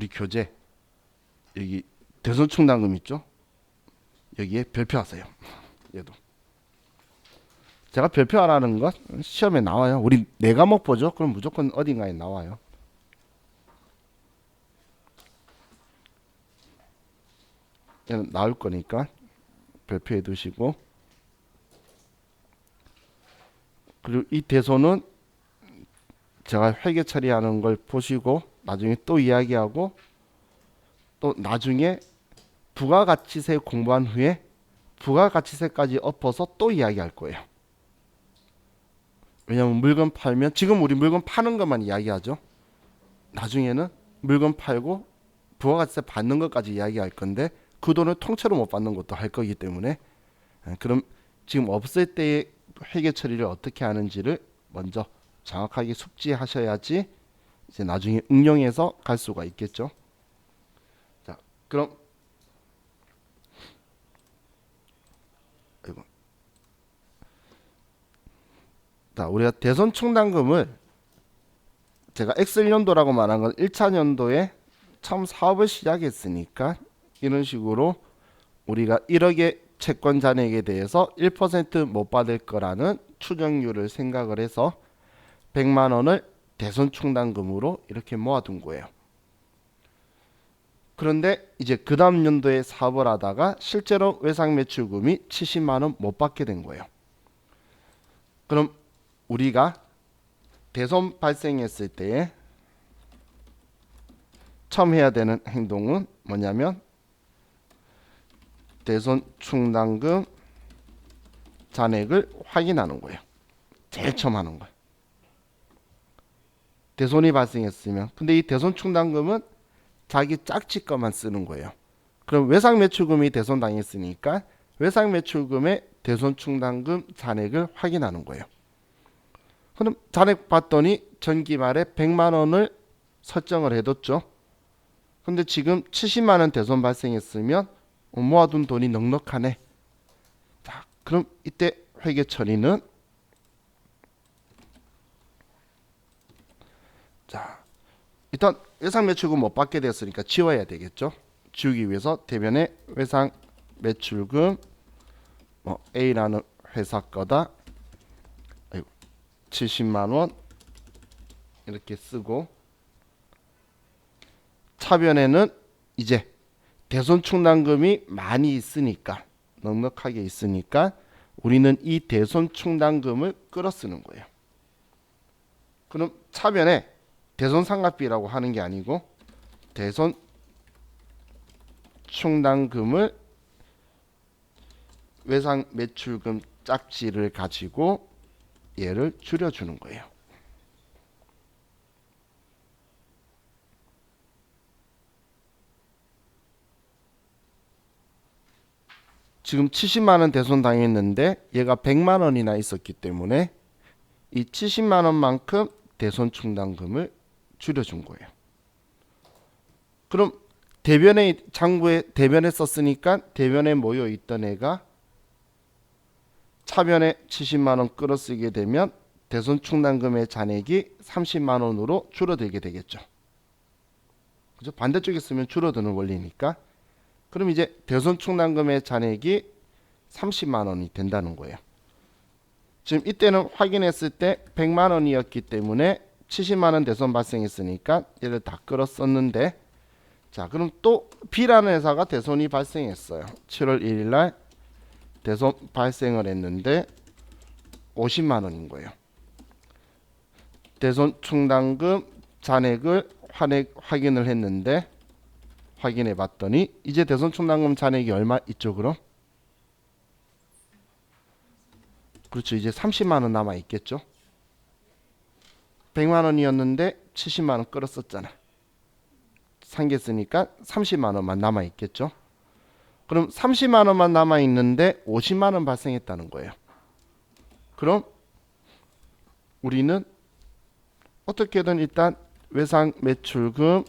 우리 교재 여기 대손 충당금 있죠? 여기에 별표하세요. 얘도 제가 별표하라는 것 시험에 나와요. 우리 네 과목 보죠. 그럼 무조건 어딘가에 나와요. 얘는 나올 거니까 별표해 두시고, 그리고 이 대손은 제가 회계 처리하는 걸 보시고 나중에 또 이야기하고, 또 나중에 부가가치세 공부한 후에 부가가치세까지 엎어서 또 이야기할 거예요. 왜냐면 물건 팔면 지금 우리 물건 파는 것만 이야기하죠. 나중에는 물건 팔고 부가가치세 받는 것까지 이야기할 건데 그 돈을 통째로 못 받는 것도 할 거기 때문에, 그럼 지금 없을 때의 회계 처리를 어떻게 하는지를 먼저 정확하게 숙지하셔야지 이제 나중에 응용해서 갈 수가 있겠죠. 자, 그럼 아이고. 자, 우리가 대손 충당금을 제가 엑셀 연도라고 말한 건 1차 연도에 처음 사업을 시작했으니까 이런 식으로 우리가 1억의 채권 잔액에 대해서 1% 못 받을 거라는 추정률을 생각을 해서 100만 원을 대손 충당금으로 이렇게 모아둔 거예요. 그런데 이제 그 다음 연도에 사업을 하다가 실제로 외상 매출금이 70만 원 못 받게 된 거예요. 그럼 우리가 대손 발생했을 때에 처음 해야 되는 행동은 뭐냐면 대손 충당금 잔액을 확인하는 거예요. 제일 처음 하는 거예요. 대손이 발생했으면, 근데 이 대손 충당금은 자기 짝짓 것만 쓰는 거예요. 그럼 외상 매출금이 대손 당했으니까 외상 매출금의 대손 충당금 잔액을 확인하는 거예요. 그럼 잔액 봤더니 전기 말에 100만 원을 설정을 해뒀죠. 근데 지금 70만 원 대손 발생했으면 모아둔 돈이 넉넉하네. 자, 그럼 이때 회계 처리는, 자, 일단 외상 매출금 못 받게 됐으니까 지워야 되겠죠. 지우기 위해서 대변에 외상 매출금 A라는 회사 거다 70만 원 이렇게 쓰고, 차변에는 이제 대손 충당금이 많이 있으니까, 넉넉하게 있으니까 우리는 이 대손 충당금을 끌어 쓰는 거예요. 그럼 차변에 대손 상각비라고 하는 게 아니고 대손 충당금을 외상 매출금 짝지를 가지고 얘를 줄여주는 거예요. 지금 70만 원 대손 당했는데 얘가 100만 원이나 있었기 때문에 이 70만 원만큼 대손 충당금을 줄여준 거예요. 그럼 대변에 장부에 대변에 썼으니까 대변에 모여 있던 애가 차변에 70만 원 끌어쓰게 되면 대손 충당금의 잔액이 30만 원으로 줄어들게 되겠죠. 그죠? 반대쪽에 쓰면 줄어드는 원리니까. 그럼 이제 대손 충당금의 잔액이 30만 원이 된다는 거예요. 지금 이때는 확인했을 때 100만 원이었기 때문에 70만 원 대손 발생했으니까 얘를 다 끌어 썼는데, 자, 그럼 또 B라는 회사가 대손이 발생했어요. 7월 1일 날 대손 발생을 했는데 50만 원인 거예요. 대손 충당금 잔액을 확인을 했는데, 확인해 봤더니 이제 대손 충당금 잔액이 얼마 있죠? 그럼 그렇죠. 이제 30만 원 남아 있겠죠. 100만 원이었는데 70만 원 끌었었잖아. 상겼으니까 30만 원만 남아 있겠죠. 그럼 30만 원만 남아 있는데 50만 원 발생했다는 거예요. 그럼 우리는 어떻게든 일단 외상 매출금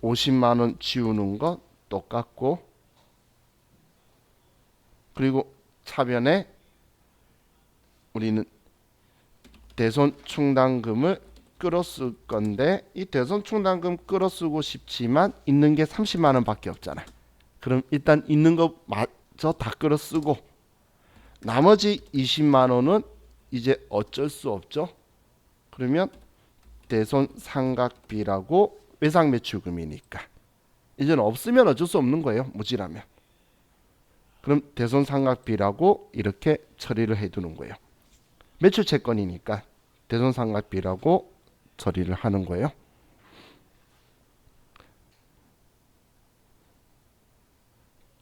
50만 원 지우는 거 똑같고, 그리고 차변에 우리는 대손 충당금을 끌어쓸 건데 이 대손 충당금 끌어쓰고 싶지만 있는 게 30만 원밖에 없잖아. 그럼 일단 있는 거 마저 다 끌어쓰고 나머지 20만 원은 이제 어쩔 수 없죠. 그러면 대손 상각비라고 외상 매출금이니까 이제는 없으면 어쩔 수 없는 거예요. 모자라면. 그럼 대손 상각비라고 이렇게 처리를 해두는 거예요. 매출 채권이니까 대손 상각비라고 처리를 하는 거예요.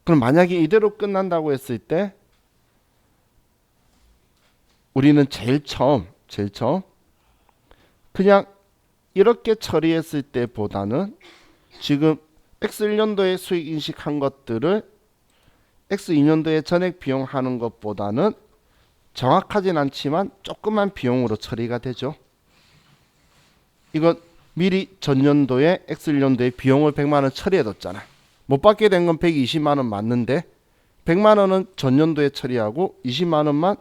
그럼 만약에 이대로 끝난다고 했을 때 우리는 제일 처음 그냥 이렇게 처리했을 때보다는 지금 X1년도에 수익 인식한 것들을 X2년도에 전액 비용하는 것보다는 정확하진 않지만 조그만 비용으로 처리가 되죠. 이건 미리 전년도에 X1년도에 비용을 100만 원 처리해뒀잖아. 못 받게 된 건 120만 원 맞는데 100만 원은 전년도에 처리하고 20만 원만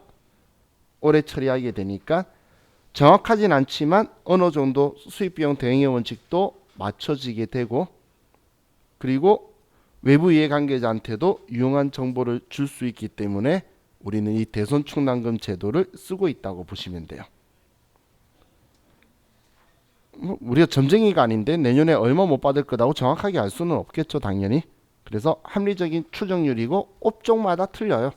올해 처리하게 되니까 정확하진 않지만 어느 정도 수익비용 대응의 원칙도 맞춰지게 되고 그리고 외부 이해관계자한테도 유용한 정보를 줄 수 있기 때문에 우리는 이 대손 충당금 제도를 쓰고 있다고 보시면 돼요. 우리가 점쟁이가 아닌데 내년에 얼마 못 받을 거라고 정확하게 알 수는 없겠죠, 당연히. 그래서 합리적인 추정률이고 업종마다 틀려요.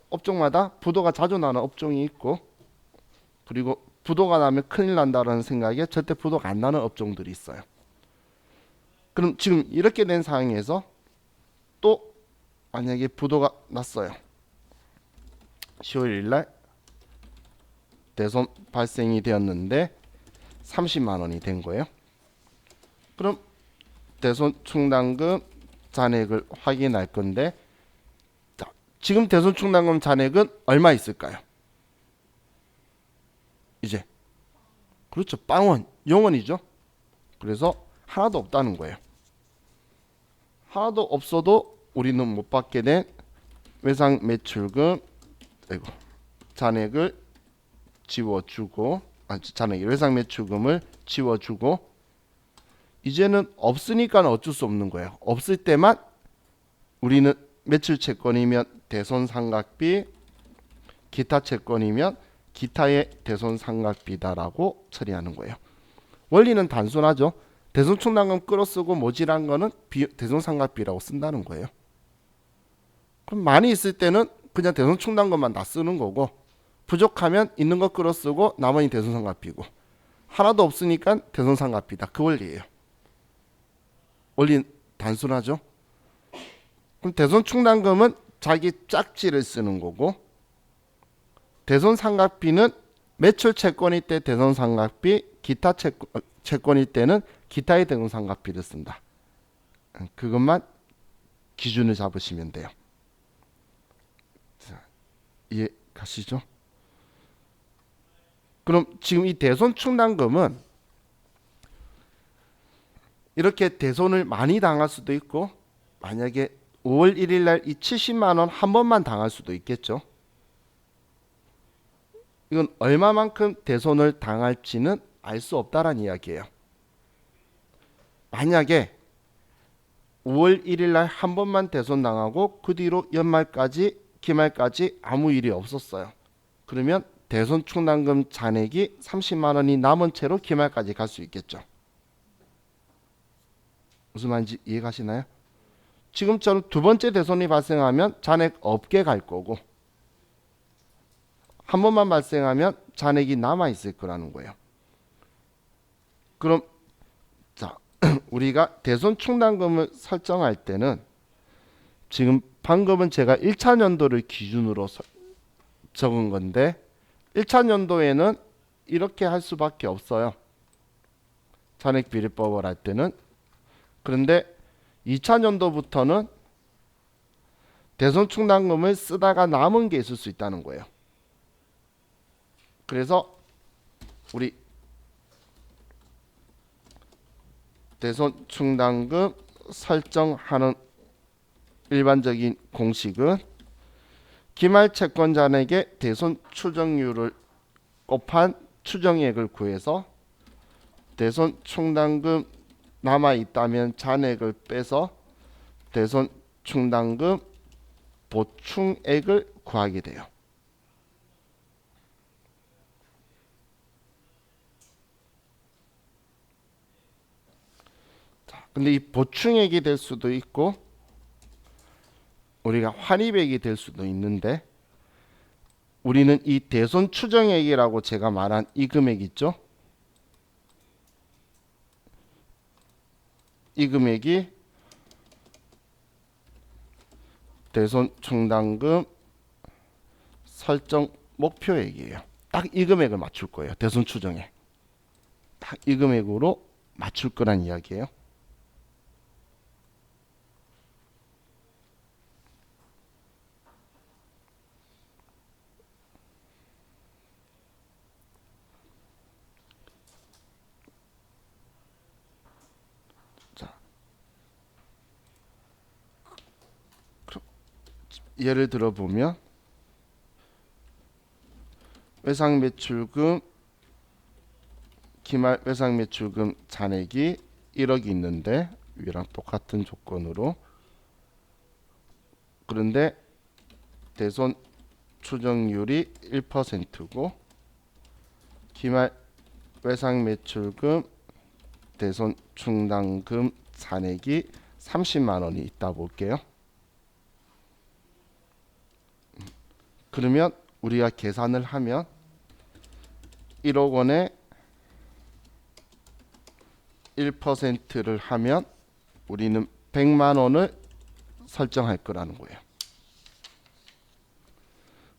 업종마다 부도가 자주 나는 업종이 있고 그리고 부도가 나면 큰일 난다는 생각에 절대 부도가 안 나는 업종들이 있어요. 그럼 지금 이렇게 된 상황에서 또 만약에 부도가 났어요. 10월 1일 대손 발생이 되었는데 30만 원이 된 거예요. 그럼 대손 충당금 잔액을 확인할 건데 자, 지금 대손 충당금 잔액은 얼마 있을까요? 이제 그렇죠. 빵원, 0원이죠. 그래서 하나도 없다는 거예요. 하나도 없어도 우리는 못 받게 된 외상 매출금 잔액을 지워주고 잔액 외상 매출금을 지워주고 이제는 없으니까 어쩔 수 없는 거예요. 없을 때만 우리는 매출 채권이면 대손 상각비, 기타 채권이면 기타의 대손 상각비다라고 처리하는 거예요. 원리는 단순하죠. 대손 충당금 끌어쓰고 모자란 거는 대손 상각비라고 쓴다는 거예요. 그럼 많이 있을 때는 그냥 대손 충당금만 다 쓰는 거고 부족하면 있는 거 끌어쓰고 나머지 대손 상각비고 하나도 없으니까 대손 상각비다. 그 원리예요. 원리 단순하죠. 그럼 대손 충당금은 자기 짝지를 쓰는 거고 대손 상각비는 매출 채권일 때 대손 상각비, 기타 채권일 때는 기타의 대손 상각비를 쓴다. 그것만 기준을 잡으시면 돼요. 자, 이해 가시죠? 그럼 지금 이 대손 충당금은 이렇게 대손을 많이 당할 수도 있고 만약에 5월 1일 날 이 70만 원 한 번만 당할 수도 있겠죠. 이건 얼마만큼 대손을 당할지는 알 수 없다라는 이야기예요. 만약에 5월 1일 날 한 번만 대손 당하고 그 뒤로 연말까지 기말까지 아무 일이 없었어요. 그러면 대손 충당금 잔액이 30만 원이 남은 채로 기말까지 갈 수 있겠죠. 무슨 말인지 이해가시나요? 지금처럼 두 번째 대손이 발생하면 잔액 없게 갈 거고 한 번만 발생하면 잔액이 남아 있을 거라는 거예요. 그럼 자, 우리가 대손 충당금을 설정할 때는 지금 방금은 제가 1차 년도를 기준으로 적은 건데 1차 년도에는 이렇게 할 수밖에 없어요. 잔액비례법을 할 때는. 그런데 2차 년도부터는 대손 충당금을 쓰다가 남은 게 있을 수 있다는 거예요. 그래서 우리 대손 충당금 설정하는 일반적인 공식은 기말 채권 잔액의 대손 추정률을 곱한 추정액을 구해서 대손 충당금 남아 있다면 잔액을 빼서 대손 충당금 보충액을 구하게 돼요. 자, 근데 이 보충액이 될 수도 있고 우리가 환입액이 될 수도 있는데 우리는 이 대손 추정액이라고 제가 말한 이 금액 있죠? 이 금액이 대손 충당금 설정 목표액이에요. 딱 이 금액을 맞출 거예요. 대손 추정액. 딱 이 금액으로 맞출 거란 이야기예요. 자, 그럼 예를 들어 보면 외상매출금 기말 외상매출금 잔액이 1억이 있는데 위랑 똑같은 조건으로 그런데 대손 추정률이 1%고 기말 외상매출금 대손 충당금 잔액이 30만 원이 있다 볼게요. 그러면 우리가 계산을 하면 1억 원에 1%를 하면 우리는 100만 원을 설정할 거라는 거예요.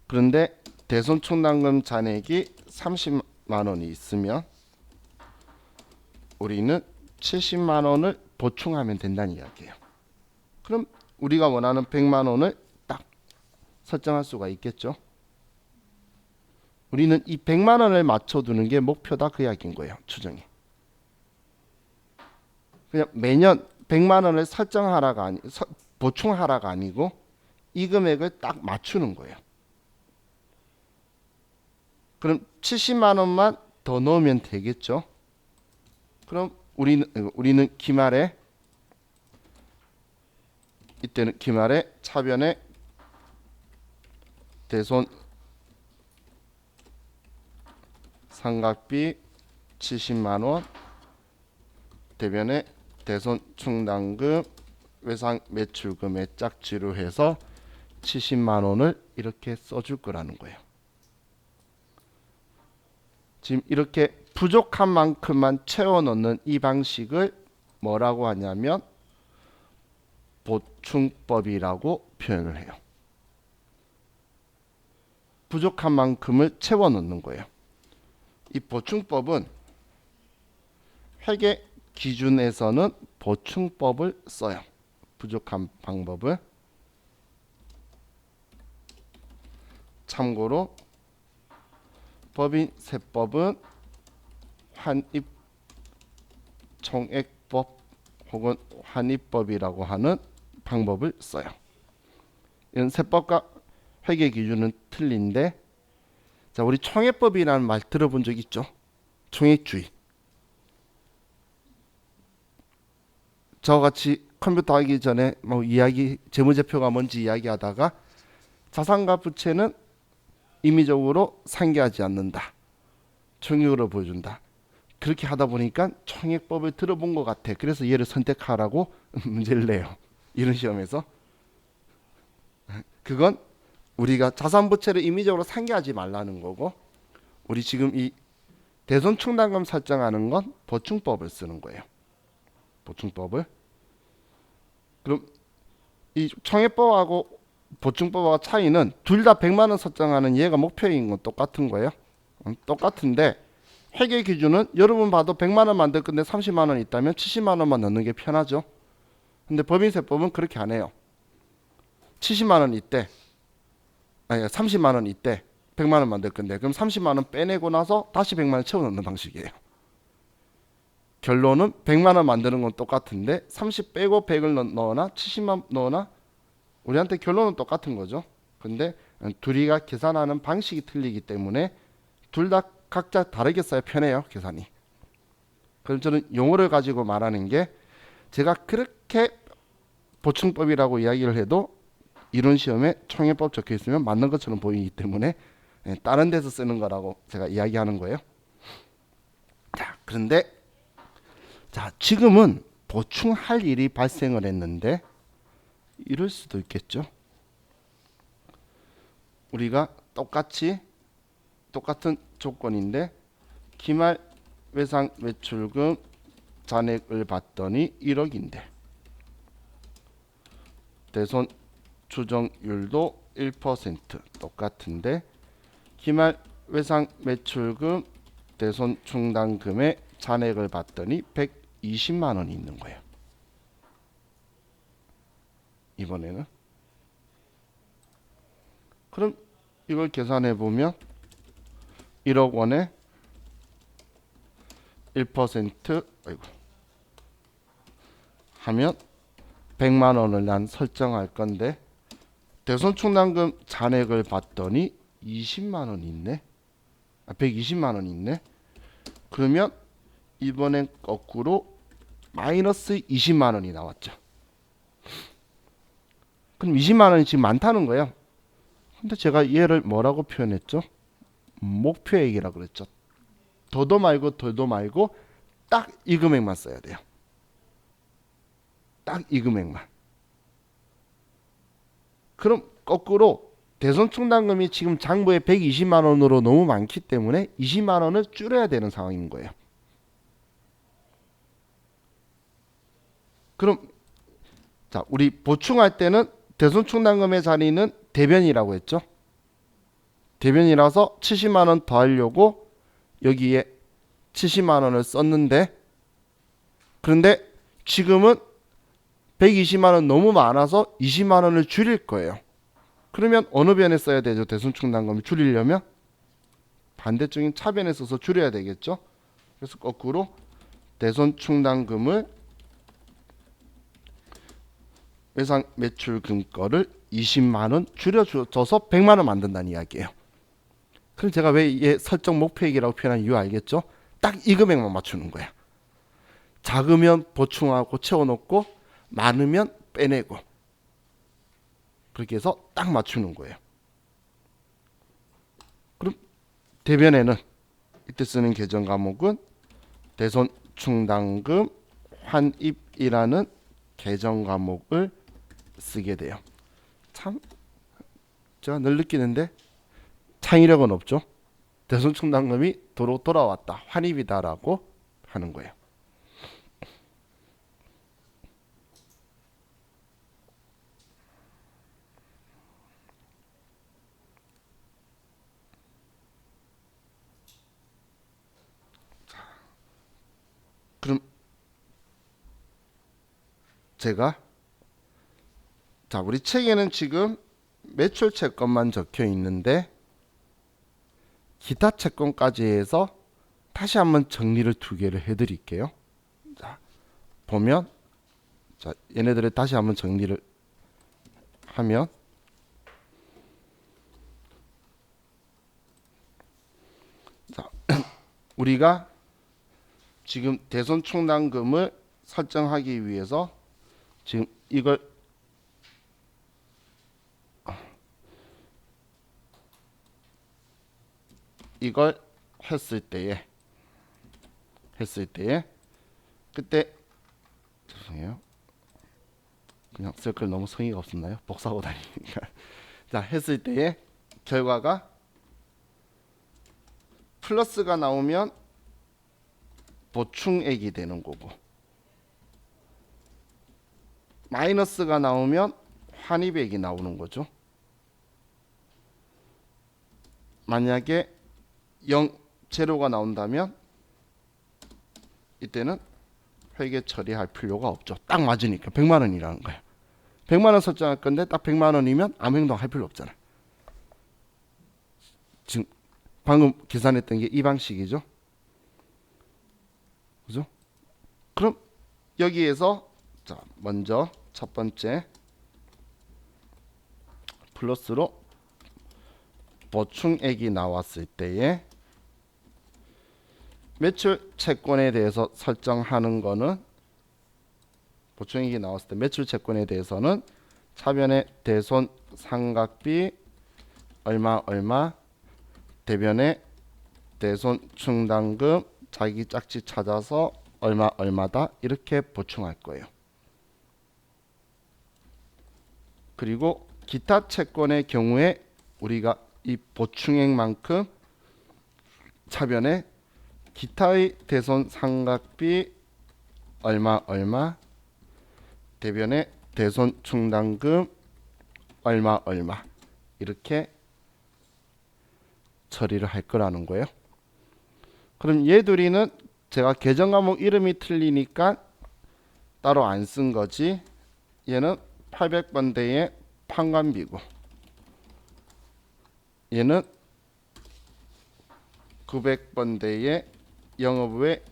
그런데 대손 충당금 잔액이 30만 원이 있으면 우리는 70만 원을 보충하면 된다는 이야기예요. 그럼 우리가 원하는 100만 원을 딱 설정할 수가 있겠죠. 우리는 이 100만 원을 맞춰두는 게 목표다 그 이야기인 거예요. 추정이. 그냥 매년 100만 원을 설정하라가 보충하라가 아니고 이 금액을 딱 맞추는 거예요. 그럼 70만 원만 더 넣으면 되겠죠. 그럼 우리는 기말에 이때는 기말에 차변에 대손 상각비 70만 원 대변에 대손 충당금 외상 매출금에 짝지로 해서 70만 원을 이렇게 써줄 거라는 거예요. 지금 이렇게 부족한 만큼만 채워 넣는 이 방식을 뭐라고 하냐면 보충법이라고 표현을 해요. 부족한 만큼을 채워 넣는 거예요. 이 보충법은 회계 기준에서는 보충법을 써요. 부족한 방법을. 참고로 법인세법은 환입총액법 혹은 환입법이라고 하는 방법을 써요. 이런 세법과 회계 기준은 틀린데, 자, 우리 총액법이라는 말 들어본 적 있죠? 총액주의. 저와 같이 컴퓨터 하기 전에 뭐 재무제표가 뭔지 이야기하다가 자산과 부채는 임의적으로 상기하지 않는다. 총액으로 보여준다. 그렇게 하다 보니까 총액법을 들어본 것 같아. 그래서 얘를 선택하라고 문제를 내요. 이런 시험에서. 그건 우리가 자산부채를 임의적으로 상기하지 말라는 거고, 우리 지금 이 대손 충당금 설정하는 건 보충법을 쓰는 거예요. 보충법을. 그럼 이 총액법하고 보충법과 차이는 둘 다 100만 원 설정하는 얘가 목표인 건 똑같은 거예요. 똑같은데 회계 기준은 여러분 봐도 100만 원 만들 건데 30만 원 있다면 70만 원만 넣는 게 편하죠. 근데 법인세법은 그렇게 안 해요. 70만 원 있대. 아니 30만 원 있대. 100만 원 만들 건데 그럼 30만 원 빼내고 나서 다시 100만 원 채워 넣는 방식이에요. 결론은 100만 원 만드는 건 똑같은데 30 빼고 100을 넣거나 70만 넣거나 우리한테 결론은 똑같은 거죠. 근데 둘이가 계산하는 방식이 틀리기 때문에 둘 다 각자 다르게 써야 편해요, 계산이. 그럼 저는 용어를 가지고 말하는 게 제가 그렇게 보충법이라고 이야기를 해도 이론 시험에 총회법 적혀 있으면 맞는 것처럼 보이기 때문에 다른 데서 쓰는 거라고 제가 이야기하는 거예요. 자, 그런데 자, 지금은 보충할 일이 발생을 했는데 이럴 수도 있겠죠. 우리가 똑같은 조건인데 기말 외상 매출금 잔액을 봤더니 1억인데 대손 추정률도 1% 똑같은데 기말 외상 매출금 대손 충당금의 잔액을 봤더니 120만 원이 있는 거예요. 이번에는 그럼 이걸 계산해 보면 1억 원에 1% 아이고 하면 100만 원을 난 설정할 건데 대손 충당금 잔액을 봤더니 20만 원이 있네. 120만 원이 있네. 그러면 이번엔 거꾸로 마이너스 20만 원이 나왔죠. 그럼 20만 원이 지금 많다는 거예요. 근데 제가 얘를 뭐라고 표현했죠? 목표액이라고 그랬죠. 더도 말고 덜도 말고 딱 이 금액만 써야 돼요. 딱 이 금액만. 그럼 거꾸로 대손 충당금이 지금 장부에 120만 원으로 너무 많기 때문에 20만 원을 줄여야 되는 상황인 거예요. 그럼 자, 우리 보충할 때는 대손 충당금의 자리는 대변이라고 했죠. 대변이라서 70만 원 더 하려고 여기에 70만 원을 썼는데 그런데 지금은 120만 원 너무 많아서 20만 원을 줄일 거예요. 그러면 어느 변에 써야 되죠? 대손 충당금을 줄이려면 반대쪽인 차변에 써서 줄여야 되겠죠. 그래서 거꾸로 대손 충당금을 외상 매출금 거를 20만 원 줄여줘서 100만 원 만든다는 이야기예요. 그럼 제가 왜 얘 설정 목표액이라고 표현한 이유 알겠죠? 딱 이 금액만 맞추는 거야. 작으면 보충하고 채워놓고 많으면 빼내고 그렇게 해서 딱 맞추는 거예요. 그럼 대변에는 이때 쓰는 계정 과목은 대손 충당금 환입이라는 계정 과목을 쓰게 돼요. 참 제가 늘 느끼는데 창의력은 없죠. 대손 충당금이 도로 돌아왔다. 환입이다라고 하는 거예요. 그럼 제가 자, 우리 책에는 지금 매출 채권만 적혀 있는데 기타 채권까지 해서 다시 한번 정리를 두 개를 해 드릴게요. 자, 보면 자, 얘네들을 다시 한번 정리를 하면 자, 우리가 지금 대손 충당금을 설정하기 위해서 지금 이걸 했을 때에 그때 죄송해요. 그냥 쓸 너무 성의가 없었나요? 복사하고 다니니까. 자, 했을 때에 결과가 플러스가 나오면 보충액이 되는 거고 마이너스가 나오면 환입액이 나오는 거죠. 만약에 0제로가 나온다면 이때는 회계 처리할 필요가 없죠. 딱 맞으니까 100만 원이라는 거예요. 100만 원 설정할 건데 딱 100만 원이면 아무 행동 할 필요 없잖아요. 지금 방금 계산했던 게 이 방식이죠. 그죠? 그럼 여기에서 자, 먼저 첫 번째 플러스로 보충액이 나왔을 때에 매출 채권에 대해서 설정하는 거는 보충이익이 나왔을 때 매출 채권에 대해서는 차변의 대손 상각비 얼마 얼마 대변의 대손 충당금 자기 짝지 찾아서 얼마 얼마다 이렇게 보충할 거예요. 그리고 기타 채권의 경우에 우리가 이 보충액만큼 차변에 기타의 대손 상각비 얼마 얼마 대변의 대손 충당금 얼마 얼마 이렇게 처리를 할 거라는 거예요. 그럼 얘 둘이는 제가 계정 과목 이름이 틀리니까 따로 안 쓴 거지. 얘는 800번대의 판관비고 얘는 900번대의 영업외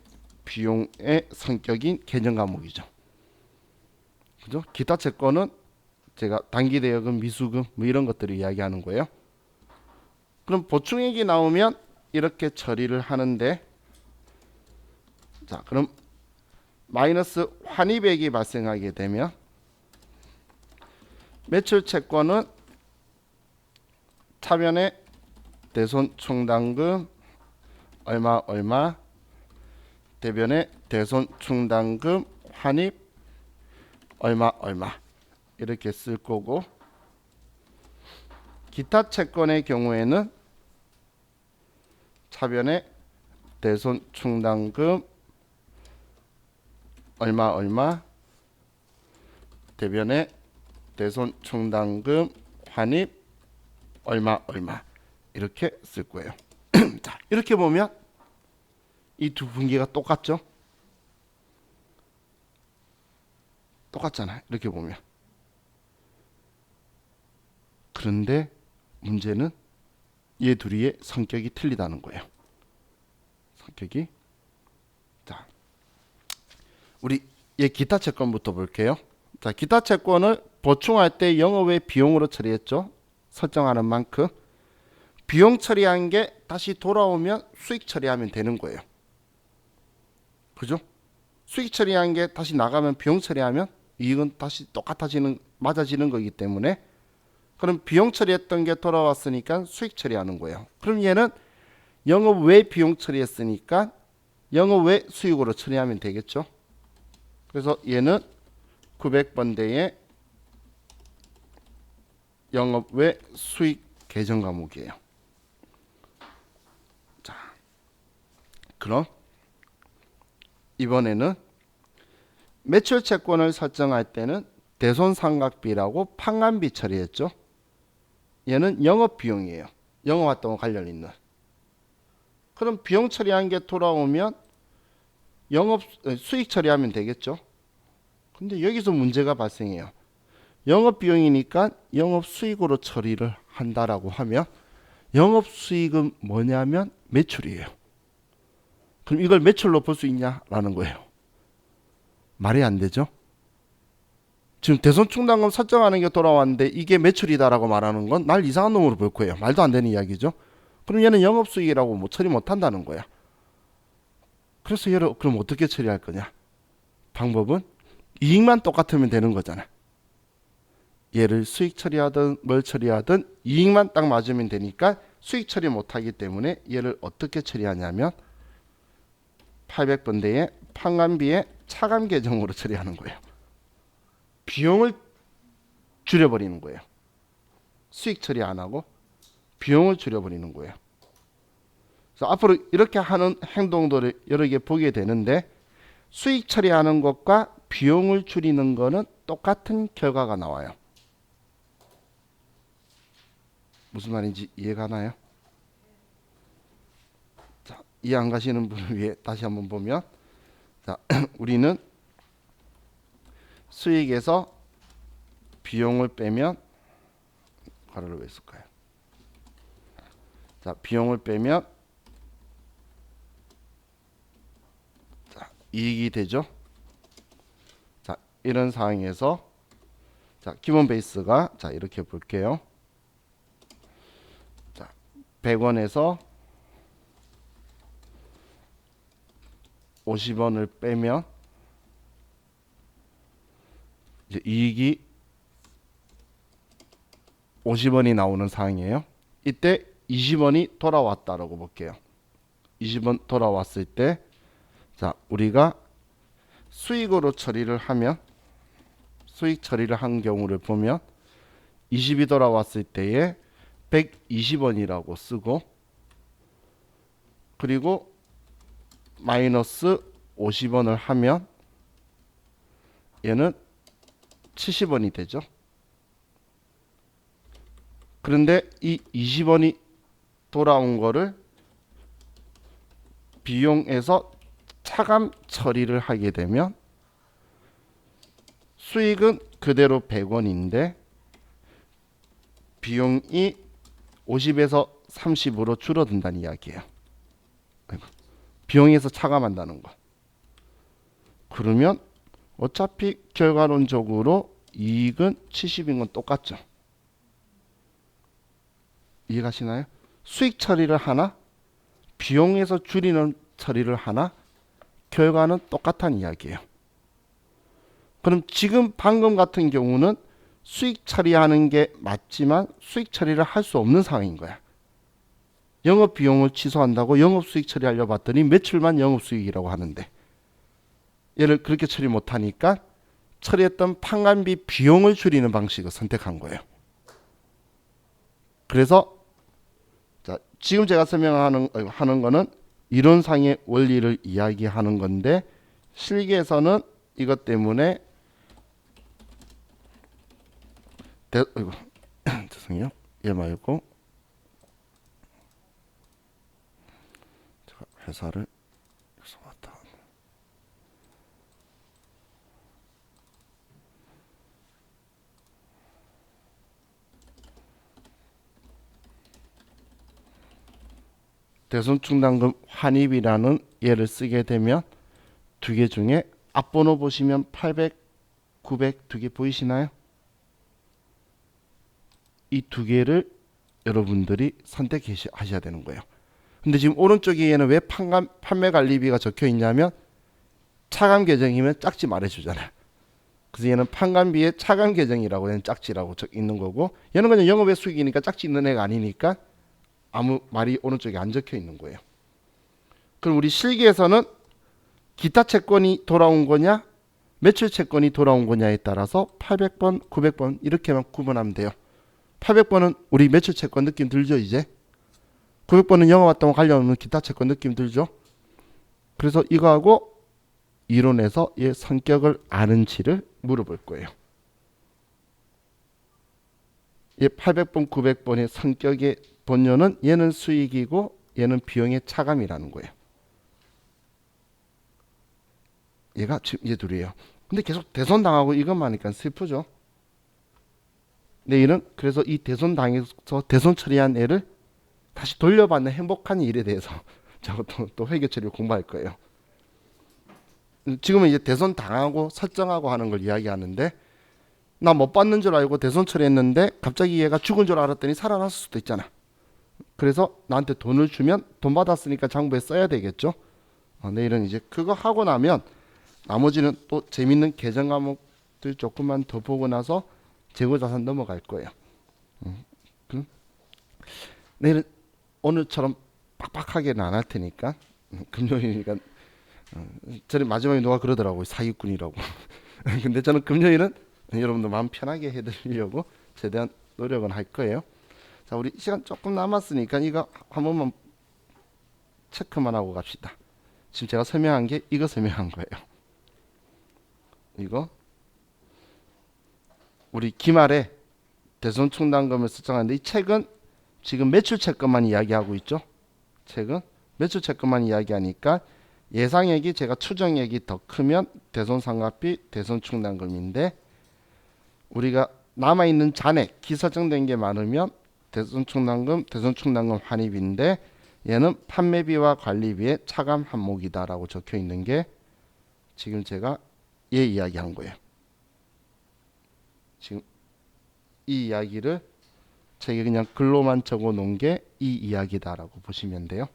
비용의 성격인 계정 과목이죠. 그죠? 기타 채권은 제가 단기 대여금, 미수금 뭐 이런 것들을 이야기하는 거예요. 그럼 보충액이 나오면 이렇게 처리를 하는데, 자, 그럼 마이너스 환입액이 발생하게 되면 매출 채권은 차변의 대손 충당금 얼마 얼마 대변의 대손 충당금 환입 얼마 얼마 이렇게 쓸 거고, 기타 채권의 경우에는 차변의 대손 충당금 얼마 얼마 대변의 대손 충당금 환입 얼마 얼마 이렇게 쓸 거예요. 자, 이렇게 보면 이 두 분기가 똑같죠? 똑같잖아요. 이렇게 보면. 그런데 문제는 얘 둘이의 성격이 틀리다는 거예요. 성격이. 자, 우리 얘 기타 채권부터 볼게요. 자, 기타 채권을 보충할 때 영업외 비용으로 처리했죠. 설정하는 만큼. 비용 처리한 게 다시 돌아오면 수익 처리하면 되는 거예요. 그죠? 수익 처리한 게 다시 나가면 비용 처리하면 이익은 다시 맞아지는 거기 때문에, 그럼 비용 처리했던 게 돌아왔으니까 수익 처리하는 거예요. 그럼 얘는 영업 외 비용 처리했으니까 영업 외 수익으로 처리하면 되겠죠. 그래서 얘는 900번대의 영업 외 수익 계정 과목이에요. 자, 그럼 이번에는 매출 채권을 설정할 때는 대손상각비라고 판관비 처리했죠. 얘는 영업 비용이에요. 영업 활동과 관련 있는. 그럼 비용 처리한 게 돌아오면 영업 수익 처리하면 되겠죠. 근데 여기서 문제가 발생해요. 영업 비용이니까 영업 수익으로 처리를 한다라고 하면 영업 수익은 뭐냐면 매출이에요. 그럼 이걸 매출로 볼 수 있냐라는 거예요. 말이 안 되죠. 지금 대손충당금 설정하는 게 돌아왔는데 이게 매출이다라고 말하는 건 날 이상한 놈으로 볼 거예요. 말도 안 되는 이야기죠. 그럼 얘는 영업수익이라고 뭐 처리 못한다는 거야. 그래서 얘를 그럼 어떻게 처리할 거냐. 방법은 이익만 똑같으면 되는 거잖아. 얘를 수익 처리하든 뭘 처리하든 이익만 딱 맞으면 되니까 수익 처리 못하기 때문에 얘를 어떻게 처리하냐면 800번대의 판관비의 차감 계정으로 처리하는 거예요. 비용을 줄여버리는 거예요. 수익 처리 안 하고 비용을 줄여버리는 거예요. 그래서 앞으로 이렇게 하는 행동들을 여러 개 보게 되는데, 수익 처리하는 것과 비용을 줄이는 거는 똑같은 결과가 나와요. 무슨 말인지 이해가나요? 자, 이해 안 가시는 분을 위해 다시 한번 보면, 자, 우리는 수익에서 비용을 빼면 가로를 왜 쓸까요? 자, 비용을 빼면 자, 이익이 되죠. 자, 이런 상황에서 자, 기본 베이스가 자, 이렇게 볼게요. 자, 100원에서 50원을 빼면 이제 이익이 50원이 나오는 상황이에요. 이때 20원이 돌아왔다라고 볼게요. 20원 돌아왔을 때, 자, 우리가 수익으로 처리를 하면, 수익 처리를 한 경우를 보면 20이 돌아왔을 때에 120원이라고 쓰고, 그리고 마이너스 50원을 하면 얘는 70원이 되죠. 그런데 이 20원이 돌아온 거를 비용에서 차감 처리를 하게 되면 수익은 그대로 100원인데 비용이 50에서 30으로 줄어든다는 이야기예요. 비용에서 차감한다는 거. 그러면 어차피 결과론적으로 이익은 70인 건 똑같죠. 이해가시나요? 수익 처리를 하나, 비용에서 줄이는 처리를 하나, 결과는 똑같다는 이야기예요. 그럼 지금 방금 같은 경우는 수익 처리하는 게 맞지만 수익 처리를 할 수 없는 상황인 거야. 영업 비용을 취소한다고 영업 수익 처리하려고 봤더니 매출만 영업 수익이라고 하는데 얘를 그렇게 처리 못하니까 처리했던 판관비 비용을 줄이는 방식을 선택한 거예요. 그래서 자, 지금 제가 설명하는 거는 이론상의 원리를 이야기하는 건데 실기에서는 이것 때문에 죄송해요. 얘 말고 제가 회사를 왔다. 대손충당금 환입이라는 예를 쓰게 되면 두 개 중에 앞번호 보시면 800, 900 두 개 보이시나요? 이 두 개를 여러분들이 선택하셔야 되는 거예요. 근데 지금 오른쪽에 얘는 왜 판매 관리비가 적혀 있냐면 차감 계정이면 짝지 말해주잖아요. 그래서 얘는 판관비의 차감 계정이라고 얘는 짝지라고 있는 거고 얘는 그냥 영업외 수익이니까 짝지 있는 애가 아니니까 아무 말이 오른쪽에 안 적혀 있는 거예요. 그럼 우리 실기에서는 기타 채권이 돌아온 거냐 매출 채권이 돌아온 거냐에 따라서 800번, 900번 이렇게만 구분하면 돼요. 800번은 우리 매출 채권 느낌 들죠 이제. 900번은 영업활동과 관련 없는 기타 채권 느낌 들죠. 그래서 이거하고 이론에서 얘 성격을 아는지를 물어볼 거예요. 얘 800번, 900번의 성격의 본료는 얘는 수익이고 얘는 비용의 차감이라는 거예요. 얘가 지금 이제 둘이에요. 근데 계속 대손당하고 이것만 하니까 슬프죠. 내일은 그래서 이 대손당해서 대손 처리한 애를 다시 돌려받는 행복한 일에 대해서 제가 또 회계 처리 공부할 거예요. 지금은 이제 대손 당하고 설정하고 하는 걸 이야기하는데 나 못 받는 줄 알고 대손 처리했는데 갑자기 얘가 죽은 줄 알았더니 살아났을 수도 있잖아. 그래서 나한테 돈을 주면 돈 받았으니까 장부에 써야 되겠죠. 내일은 이제 그거 하고 나면 나머지는 또 재밌는 계정 과목들 조금만 더 보고 나서 재고자산 넘어갈 거예요. 내일은 오늘처럼 빡빡하게는 안 할 테니까 금요일이니까 저는 마지막에 누가 그러더라고요. 사기꾼이라고. 근데 저는 금요일은 여러분들 마음 편하게 해드리려고 최대한 노력은 할 거예요. 자, 우리 시간 조금 남았으니까 이거 한 번만 체크만 하고 갑시다. 지금 제가 설명한 게 이거 설명한 거예요. 이거 우리 기말에 대손충당금을 설정하는데 이 책은 지금 매출 채권만 이야기하고 있죠. 책은 매출 채권만 이야기하니까 예상액이 제가 추정액이 더 크면 대손상각비, 대손충당금인데 우리가 남아있는 잔액 기설정된 게 많으면 대손충당금, 대손충당금 환입인데 얘는 판매비와 관리비의 차감 항목이다라고 적혀 있는 게 지금 제가 얘 이야기한 거예요. 지금 이 이야기를 책에 그냥 글로만 적어 놓은 게 이 이야기다라고 보시면 돼요.